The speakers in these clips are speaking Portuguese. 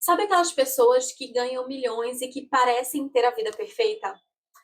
Sabe aquelas pessoas que ganham milhões e que parecem ter a vida perfeita?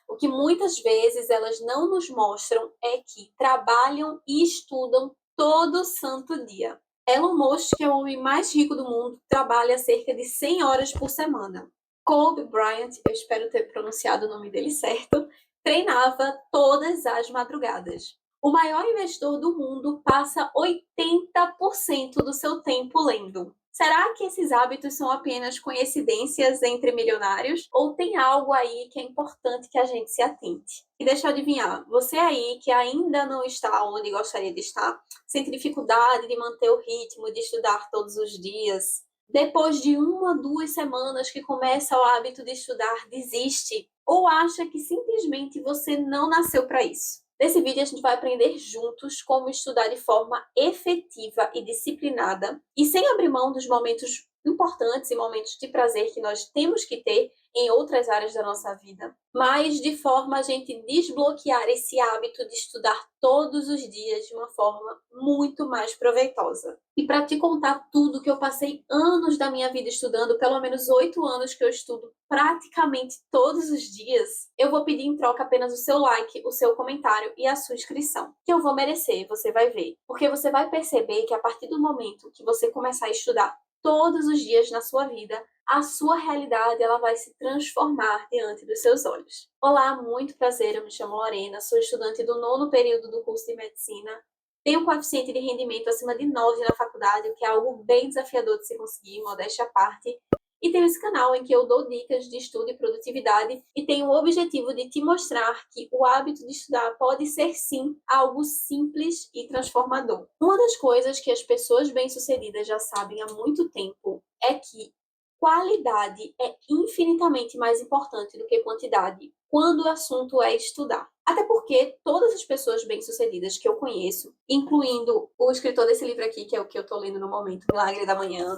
O que muitas vezes elas não nos mostram é que trabalham e estudam todo santo dia. Elon Musk, que é o homem mais rico do mundo, trabalha cerca de 100 horas por semana. Kobe Bryant, eu espero ter pronunciado o nome dele certo, treinava todas as madrugadas. O maior investidor do mundo passa 80% do seu tempo lendo. Será que esses hábitos são apenas coincidências entre milionários? Ou tem algo aí que é importante que a gente se atente? E deixa eu adivinhar, você aí que ainda não está onde gostaria de estar, sente dificuldade de manter o ritmo de estudar todos os dias, depois de 1, 2 semanas que começa o hábito de estudar, desiste? Ou acha que simplesmente você não nasceu para isso? Nesse vídeo a gente vai aprender juntos como estudar de forma efetiva e disciplinada e sem abrir mão dos momentos importantes e momentos de prazer que nós temos que ter em outras áreas da nossa vida, mas de forma a gente desbloquear esse hábito de estudar todos os dias de uma forma muito mais proveitosa. E para te contar tudo que eu passei anos da minha vida estudando, pelo menos 8 anos que eu estudo praticamente todos os dias, eu vou pedir em troca apenas o seu like, o seu comentário e a sua inscrição, que eu vou merecer, você vai ver. Porque você vai perceber que a partir do momento que você começar a estudar todos os dias na sua vida, a sua realidade ela vai se transformar diante dos seus olhos. Olá, muito prazer, eu me chamo Lorena, sou estudante do 9º período do curso de Medicina, tenho um coeficiente de rendimento acima de 9 na faculdade, o que é algo bem desafiador de se conseguir, modéstia à parte, e tenho esse canal em que eu dou dicas de estudo e produtividade e tenho o objetivo de te mostrar que o hábito de estudar pode ser sim algo simples e transformador. Uma das coisas que as pessoas bem-sucedidas já sabem há muito tempo é que qualidade é infinitamente mais importante do que quantidade quando o assunto é estudar. Até porque todas as pessoas bem-sucedidas que eu conheço, incluindo o escritor desse livro aqui, que é o que eu estou lendo no momento, Milagre da Manhã,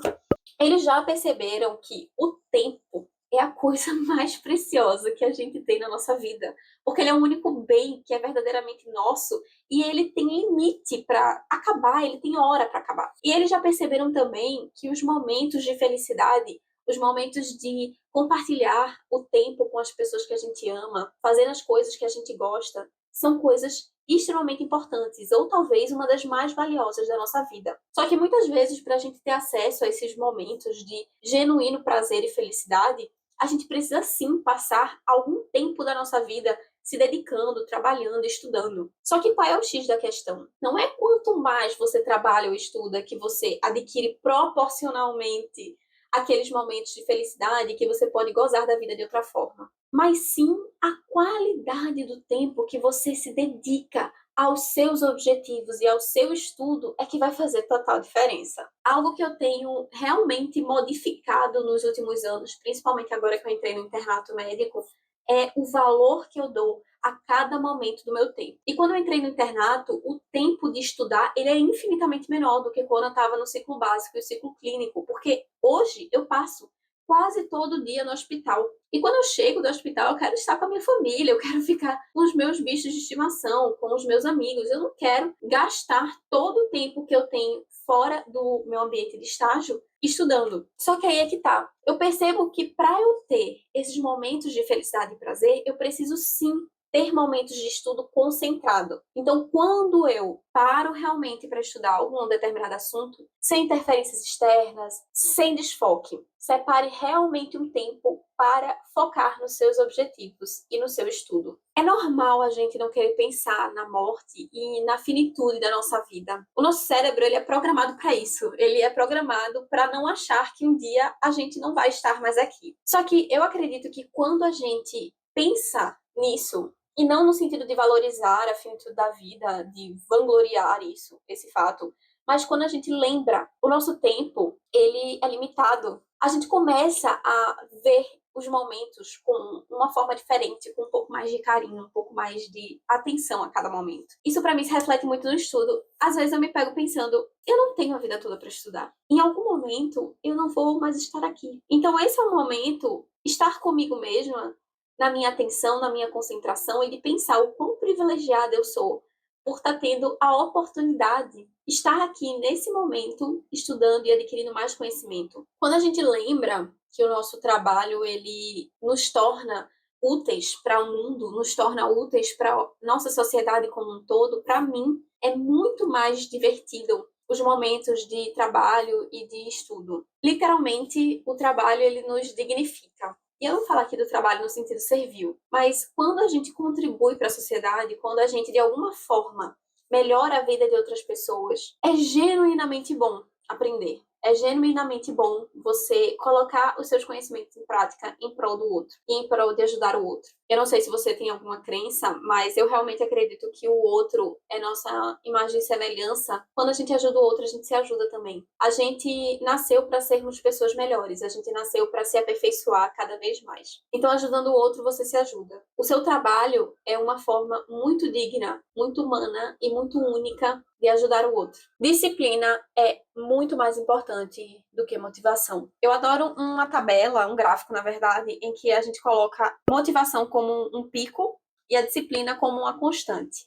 eles já perceberam que o tempo é a coisa mais preciosa que a gente tem na nossa vida, porque ele é o único bem que é verdadeiramente nosso e ele tem limite para acabar, ele tem hora para acabar. E eles já perceberam também que os momentos de felicidade, os momentos de compartilhar o tempo com as pessoas que a gente ama, fazer as coisas que a gente gosta, são coisas extremamente importantes, ou talvez uma das mais valiosas da nossa vida. Só que muitas vezes, para a gente ter acesso a esses momentos de genuíno prazer e felicidade, a gente precisa sim passar algum tempo da nossa vida se dedicando, trabalhando, estudando. Só que qual é o X da questão? Não é quanto mais você trabalha ou estuda que você adquire proporcionalmente aqueles momentos de felicidade que você pode gozar da vida de outra forma, mas sim a qualidade do tempo que você se dedica aos seus objetivos e ao seu estudo é que vai fazer total diferença. Algo que eu tenho realmente modificado nos últimos anos, principalmente agora que eu entrei no internato médico, é o valor que eu dou a cada momento do meu tempo. E quando eu entrei no internato, o tempo de estudar ele é infinitamente menor do que quando eu estava no ciclo básico e o ciclo clínico, porque hoje eu passo quase todo dia no hospital. E quando eu chego do hospital, eu quero estar com a minha família, eu quero ficar com os meus bichos de estimação, com os meus amigos. Eu não quero gastar todo o tempo que eu tenho fora do meu ambiente de estágio estudando. Só que aí é que tá. Eu percebo que para eu ter esses momentos de felicidade e prazer, eu preciso sim ter momentos de estudo concentrado. Então, quando eu paro realmente para estudar algum determinado assunto, sem interferências externas, sem desfoque, separe realmente um tempo para focar nos seus objetivos e no seu estudo. É normal a gente não querer pensar na morte e na finitude da nossa vida. O nosso cérebro ele é programado para isso. Ele é programado para não achar que um dia a gente não vai estar mais aqui. Só que eu acredito que quando a gente pensa nisso, e não no sentido de valorizar a finitude da vida, de vangloriar isso, esse fato, mas quando a gente lembra, o nosso tempo, ele é limitado. A gente começa a ver os momentos com uma forma diferente, com um pouco mais de carinho, um pouco mais de atenção a cada momento. Isso para mim se reflete muito no estudo. Às vezes eu me pego pensando, eu não tenho a vida toda para estudar. Em algum momento eu não vou mais estar aqui. Então esse é o momento, estar comigo mesma, na minha atenção, na minha concentração e de pensar o quão privilegiada eu sou por estar tendo a oportunidade de estar aqui nesse momento estudando e adquirindo mais conhecimento. Quando a gente lembra que o nosso trabalho ele nos torna úteis para o mundo, nos torna úteis para a nossa sociedade como um todo, para mim é muito mais divertido os momentos de trabalho e de estudo. Literalmente, o trabalho ele nos dignifica. E eu não falo aqui do trabalho no sentido servil, mas quando a gente contribui para a sociedade, quando a gente, de alguma forma, melhora a vida de outras pessoas, é genuinamente bom aprender. É genuinamente bom você colocar os seus conhecimentos em prática em prol do outro e em prol de ajudar o outro. Eu não sei se você tem alguma crença, mas eu realmente acredito que o outro é nossa imagem e semelhança. Quando a gente ajuda o outro, a gente se ajuda também. A gente nasceu para sermos pessoas melhores, a gente nasceu para se aperfeiçoar cada vez mais. Então, ajudando o outro, você se ajuda. O seu trabalho é uma forma muito digna, muito humana e muito única de ajudar o outro. Disciplina é muito mais importante do que motivação. Eu adoro uma tabela, um gráfico, na verdade, em que a gente coloca motivação como um pico e a disciplina como uma constante.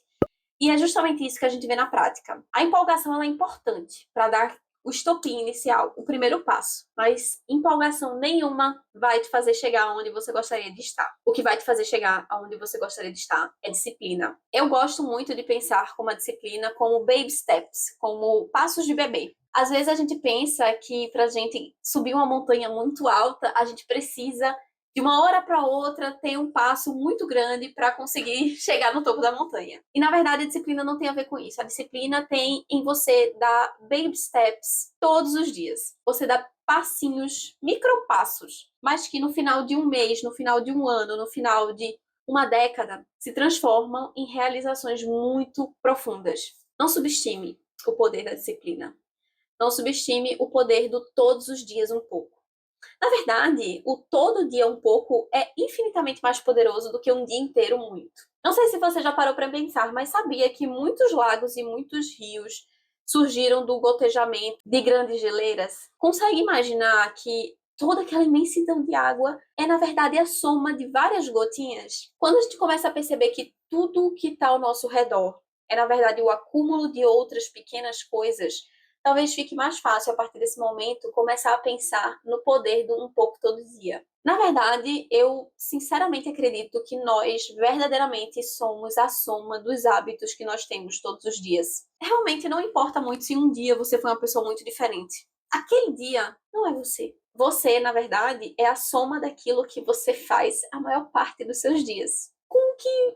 E é justamente isso que a gente vê na prática. A empolgação ela é importante para dar o estopim inicial, o primeiro passo. Mas empolgação nenhuma vai te fazer chegar aonde você gostaria de estar. O que vai te fazer chegar aonde você gostaria de estar é disciplina. Eu gosto muito de pensar como a disciplina como baby steps, como passos de bebê. Às vezes a gente pensa que para a gente subir uma montanha muito alta, a gente precisa de uma hora para outra ter um passo muito grande para conseguir chegar no topo da montanha. E na verdade a disciplina não tem a ver com isso. A disciplina tem em você dar baby steps todos os dias. Você dá passinhos, micropassos, mas que no final de um mês, no final de um ano, no final de uma década, se transformam em realizações muito profundas. Não subestime o poder da disciplina. Não subestime o poder do todos os dias um pouco. Na verdade, o todo dia um pouco é infinitamente mais poderoso do que um dia inteiro muito. Não sei se você já parou para pensar, mas sabia que muitos lagos e muitos rios surgiram do gotejamento de grandes geleiras? Consegue imaginar que toda aquela imensidão de água é, na verdade, a soma de várias gotinhas? Quando a gente começa a perceber que tudo que está ao nosso redor é, na verdade, o acúmulo de outras pequenas coisas, talvez fique mais fácil, a partir desse momento, começar a pensar no poder do um pouco todo dia. Na verdade, eu sinceramente acredito que nós verdadeiramente somos a soma dos hábitos que nós temos todos os dias. Realmente não importa muito se um dia você foi uma pessoa muito diferente. Aquele dia não é você. Você, na verdade, é a soma daquilo que você faz a maior parte dos seus dias.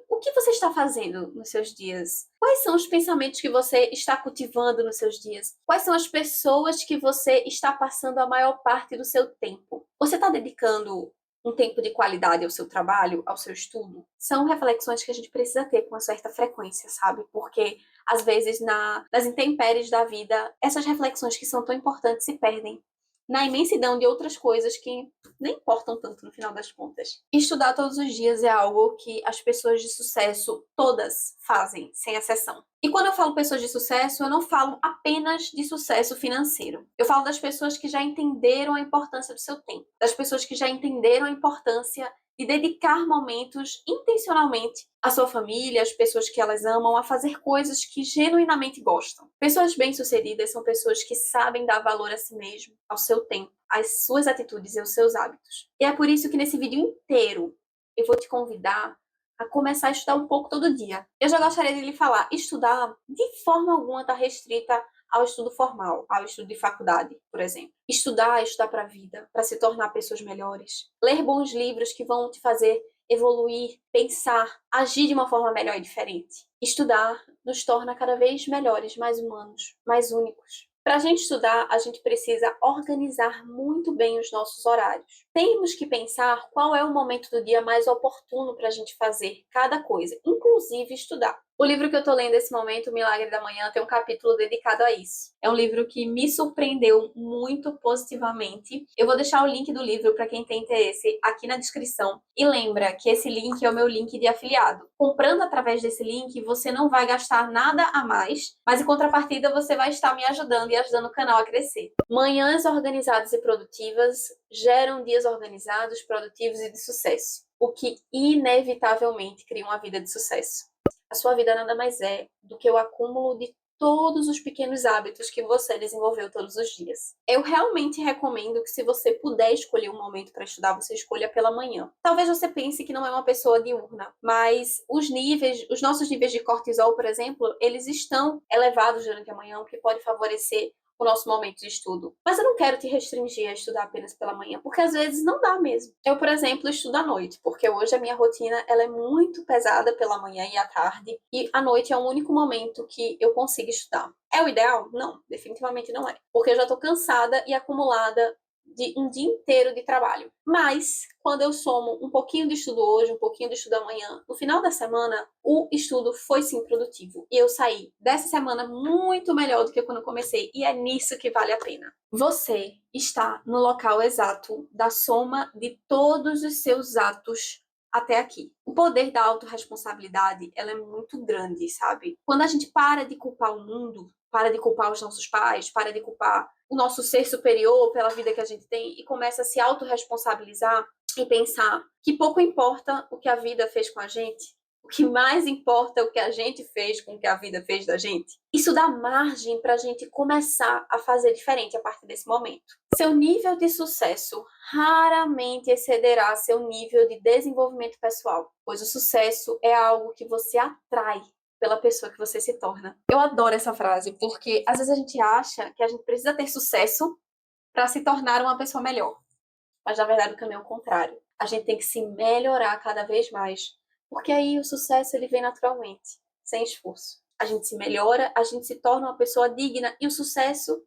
O que você está fazendo nos seus dias? Quais são os pensamentos que você está cultivando nos seus dias? Quais são as pessoas que você está passando a maior parte do seu tempo? Você está dedicando um tempo de qualidade ao seu trabalho, ao seu estudo? São reflexões que a gente precisa ter com uma certa frequência, sabe? Porque, às vezes, nas intempéries da vida, essas reflexões que são tão importantes se perdem na imensidão de outras coisas que nem importam tanto no final das contas. Estudar todos os dias é algo que as pessoas de sucesso todas fazem, sem exceção. E quando eu falo pessoas de sucesso, eu não falo apenas de sucesso financeiro. Eu falo das pessoas que já entenderam a importância do seu tempo, das pessoas que já entenderam a importância de dedicar momentos intencionalmente à sua família, às pessoas que elas amam, a fazer coisas que genuinamente gostam. Pessoas bem-sucedidas são pessoas que sabem dar valor a si mesmo, ao seu tempo, às suas atitudes e aos seus hábitos. E é por isso que nesse vídeo inteiro eu vou te convidar a começar a estudar um pouco todo dia. Eu já gostaria de lhe falar, estudar de forma alguma está restrita ao estudo formal, ao estudo de faculdade, por exemplo. Estudar para a vida, para se tornar pessoas melhores. Ler bons livros que vão te fazer evoluir, pensar, agir de uma forma melhor e diferente. Estudar nos torna cada vez melhores, mais humanos, mais únicos. Para a gente estudar, a gente precisa organizar muito bem os nossos horários. Temos que pensar qual é o momento do dia mais oportuno para a gente fazer cada coisa, inclusive estudar. O livro que eu estou lendo nesse momento, O Milagre da Manhã, tem um capítulo dedicado a isso. É um livro que me surpreendeu muito positivamente. Eu vou deixar o link do livro para quem tem interesse aqui na descrição. E lembra que esse link é o meu link de afiliado. Comprando através desse link, você não vai gastar nada a mais, mas em contrapartida você vai estar me ajudando e ajudando o canal a crescer. Manhãs organizadas e produtivas geram dias organizados, produtivos e de sucesso, o que inevitavelmente cria uma vida de sucesso. A sua vida nada mais é do que o acúmulo de todos os pequenos hábitos que você desenvolveu todos os dias. Eu realmente recomendo que, se você puder escolher um momento para estudar, você escolha pela manhã. Talvez você pense que não é uma pessoa diurna, mas os nossos níveis de cortisol, por exemplo, eles estão elevados durante a manhã, o que pode favorecer o nosso momento de estudo. Mas eu não quero te restringir a estudar apenas pela manhã, porque às vezes não dá mesmo. Eu, por exemplo, estudo à noite, porque hoje a minha rotina ela é muito pesada pela manhã e à tarde, e à noite é o único momento que eu consigo estudar. É o ideal? Não, definitivamente não é, porque eu já estou cansada e acumulada de um dia inteiro de trabalho. Mas, quando eu somo um pouquinho de estudo hoje, um pouquinho de estudo amanhã, no final da semana, o estudo foi sim produtivo. E eu saí dessa semana muito melhor do que quando eu comecei. E é nisso que vale a pena. Você está no local exato da soma de todos os seus atos até aqui. O poder da autorresponsabilidade, ela é muito grande, sabe? Quando a gente para de culpar o mundo, para de culpar os nossos pais, para de culpar o nosso ser superior pela vida que a gente tem e começa a se autorresponsabilizar e pensar que pouco importa o que a vida fez com a gente, o que mais importa é o que a gente fez com o que a vida fez da gente. Isso dá margem para a gente começar a fazer diferente a partir desse momento. Seu nível de sucesso raramente excederá seu nível de desenvolvimento pessoal, pois o sucesso é algo que você atrai pela pessoa que você se torna. Eu adoro essa frase, porque às vezes a gente acha que a gente precisa ter sucesso para se tornar uma pessoa melhor. Mas na verdade o caminho é o contrário. A gente tem que se melhorar cada vez mais, porque aí o sucesso ele vem naturalmente, sem esforço. A gente se melhora, a gente se torna uma pessoa digna e o sucesso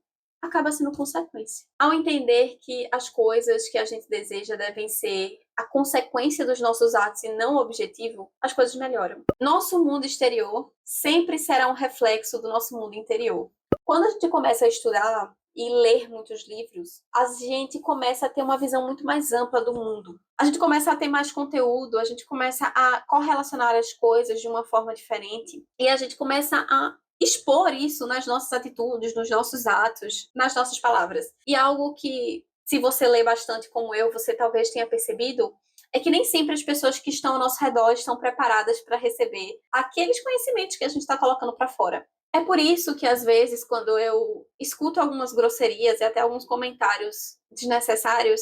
acaba sendo consequência. Ao entender que as coisas que a gente deseja devem ser a consequência dos nossos atos e não o objetivo, as coisas melhoram. Nosso mundo exterior sempre será um reflexo do nosso mundo interior. Quando a gente começa a estudar e ler muitos livros, a gente começa a ter uma visão muito mais ampla do mundo. A gente começa a ter mais conteúdo, a gente começa a correlacionar as coisas de uma forma diferente e a gente começa a expor isso nas nossas atitudes, nos nossos atos, nas nossas palavras. E algo que, se você lê bastante como eu, você talvez tenha percebido, é que nem sempre as pessoas que estão ao nosso redor estão preparadas para receber aqueles conhecimentos que a gente está colocando para fora. É por isso que, às vezes, quando eu escuto algumas grosserias e até alguns comentários desnecessários,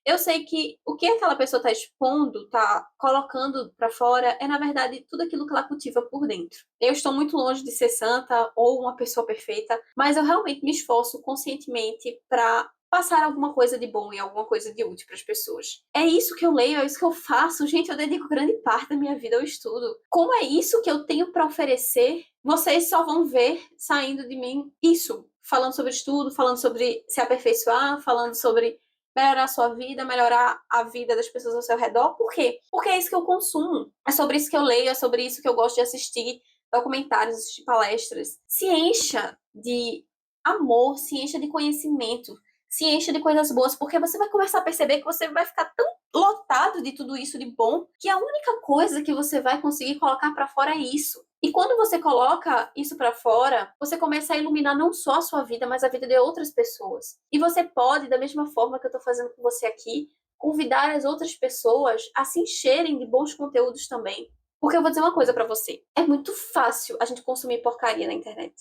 eu sei que o que aquela pessoa está expondo, está colocando para fora, é, na verdade, tudo aquilo que ela cultiva por dentro. Eu estou muito longe de ser santa ou uma pessoa perfeita, mas eu realmente me esforço conscientemente para passar alguma coisa de bom e alguma coisa de útil para as pessoas. É isso que eu leio, é isso que eu faço. Gente, eu dedico grande parte da minha vida ao estudo. Como é isso que eu tenho para oferecer, vocês só vão ver saindo de mim isso. Falando sobre estudo, falando sobre se aperfeiçoar, falando sobre melhorar a sua vida, melhorar a vida das pessoas ao seu redor. Por quê? Porque é isso que eu consumo. É sobre isso que eu leio, é sobre isso que eu gosto de assistir documentários, assistir palestras. Se encha de amor, se encha de conhecimento, se encha de coisas boas, porque você vai começar a perceber que você vai ficar tão lotado de tudo isso de bom, que a única coisa que você vai conseguir colocar para fora é isso. E quando você coloca isso para fora, você começa a iluminar não só a sua vida, mas a vida de outras pessoas. E você pode, da mesma forma que eu estou fazendo com você aqui, convidar as outras pessoas a se encherem de bons conteúdos também. Porque eu vou dizer uma coisa para você, é muito fácil a gente consumir porcaria na internet.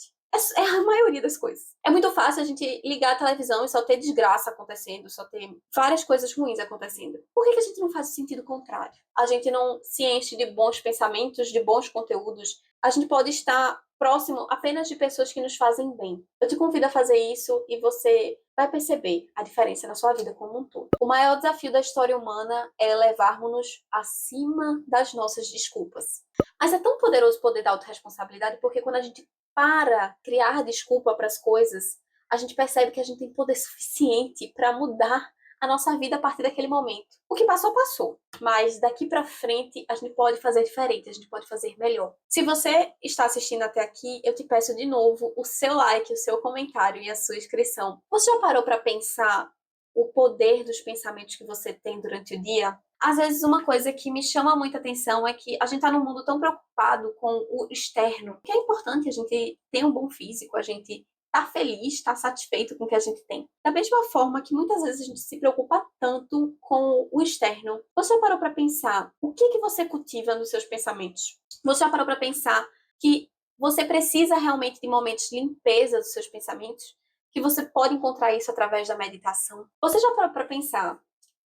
É a maioria das coisas. É muito fácil a gente ligar a televisão e só ter desgraça acontecendo, só ter várias coisas ruins acontecendo. Por que a gente não faz o sentido contrário? A gente não se enche de bons pensamentos, de bons conteúdos. A gente pode estar próximo apenas de pessoas que nos fazem bem. Eu te convido a fazer isso e você vai perceber a diferença na sua vida como um todo. O maior desafio da história humana é elevarmos-nos acima das nossas desculpas. Mas é tão poderoso o poder da autorresponsabilidade, porque quando a gente para criar desculpa para as coisas, a gente percebe que a gente tem poder suficiente para mudar a nossa vida a partir daquele momento. O que passou, passou. Mas daqui para frente, a gente pode fazer diferente, a gente pode fazer melhor. Se você está assistindo até aqui, eu te peço de novo o seu like, o seu comentário e a sua inscrição. Você já parou para pensar o poder dos pensamentos que você tem durante o dia? Às vezes, uma coisa que me chama muita atenção é que a gente está num mundo tão preocupado com o externo, que é importante a gente ter um bom físico, a gente tá feliz, tá satisfeito com o que a gente tem. Da mesma forma que muitas vezes a gente se preocupa tanto com o externo. Você já parou para pensar o que que você cultiva nos seus pensamentos? Você já parou para pensar que você precisa realmente de momentos de limpeza dos seus pensamentos? Que você pode encontrar isso através da meditação? Você já parou para pensar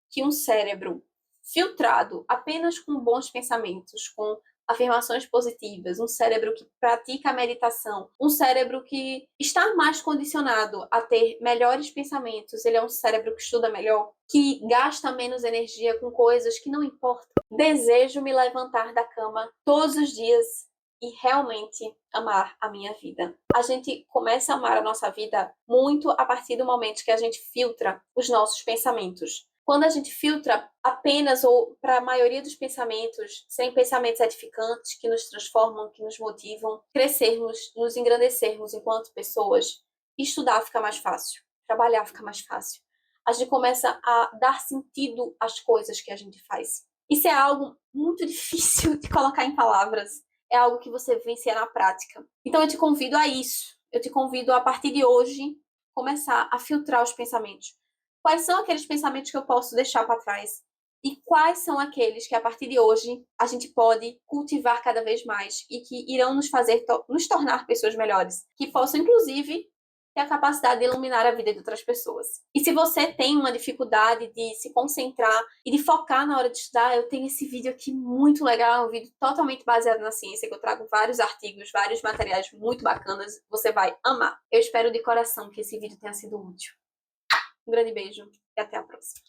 que um cérebro filtrado apenas com bons pensamentos, com afirmações positivas, um cérebro que pratica a meditação, um cérebro que está mais condicionado a ter melhores pensamentos, ele é um cérebro que estuda melhor, que gasta menos energia com coisas que não importam. Desejo me levantar da cama todos os dias e realmente amar a minha vida. A gente começa a amar a nossa vida muito a partir do momento que a gente filtra os nossos pensamentos. Quando a gente filtra apenas ou para a maioria dos pensamentos, sem pensamentos edificantes que nos transformam, que nos motivam, crescermos, nos engrandecermos enquanto pessoas, estudar fica mais fácil, trabalhar fica mais fácil. A gente começa a dar sentido às coisas que a gente faz. Isso é algo muito difícil de colocar em palavras. É algo que você vivencia na prática. Então eu te convido a isso. Eu te convido a partir de hoje começar a filtrar os pensamentos. Quais são aqueles pensamentos que eu posso deixar para trás? E quais são aqueles que, a partir de hoje, a gente pode cultivar cada vez mais e que irão nos fazer nos tornar pessoas melhores, que possam, inclusive, ter a capacidade de iluminar a vida de outras pessoas. E se você tem uma dificuldade de se concentrar e de focar na hora de estudar, eu tenho esse vídeo aqui muito legal, um vídeo totalmente baseado na ciência, que eu trago vários artigos, vários materiais muito bacanas, você vai amar. Eu espero de coração que esse vídeo tenha sido útil. Um grande beijo e até a próxima.